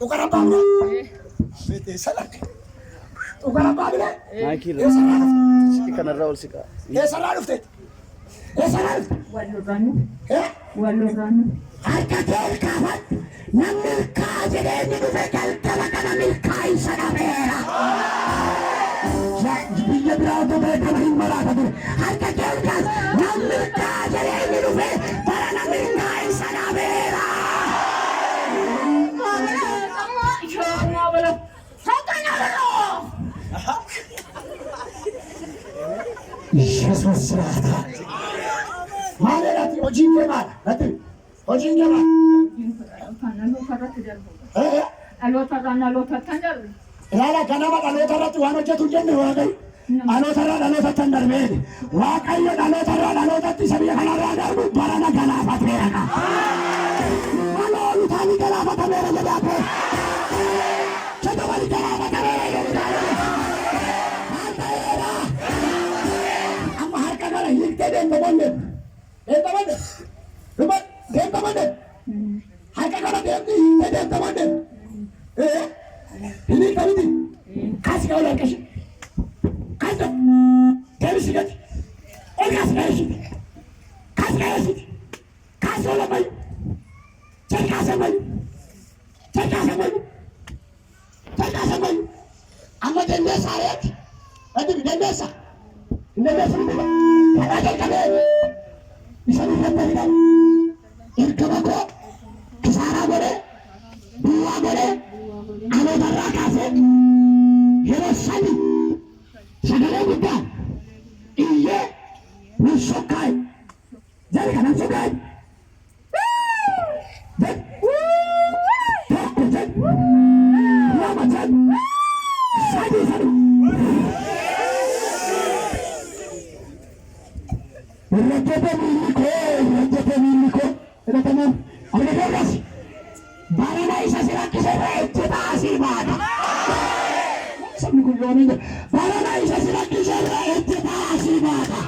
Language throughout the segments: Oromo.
Tukar apa bro? Bete salah. Tukar apa bro? Naikil. Ikan Raul sika. Salah ufte. Salah. Walu ranu. Harka tel kawan. Namil kajere ni dufekal kalakana mil kai sana mera. Jibiya berada mereka mahin marata tu. Harka tel kas. Namil kajere ni dufekal kalakana mil kai sana mera. Jesus rata. Mana nanti ojin ke mana? Nanti ojin ke mana? Lala kenapa alotara tu anu jatuh jenuh lagi? Alotara tandar bed. Wakaya alotara tisabia kana ada barana kana patera. Alo lutani kana patera jadi apa? Coba balik kana patera jadi apa? Amma harka kana hilte den babande. Babande. Rubat den babande. Harka kana den babande. Ini kami ni kasih kau lagi kasih. Kasih. Kami sihat. Kasih kasih. Kasih kasih. Kasih orang baik. Cari kasih baik. Cari kasih baik. Cari kasih baik. Amma denda sayat. Aduh denda sa. Denda sa ni. Ada kami. Bisa lihat tadi kan. Irkabako. Kesara boleh. Dua boleh. Alo barakase. Hirosani. Sagala buka. Iye. Nusokai. Jadi kanan sokai. Ramadan. Sadi. Raja miliko. Ada teman. Ada keras. Barana isa sila kisera ejeta asibada. Sabi ko yun barana isa sila kisera ejeta asibada.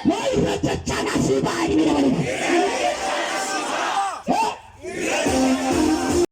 May rejechan asibada ini naman.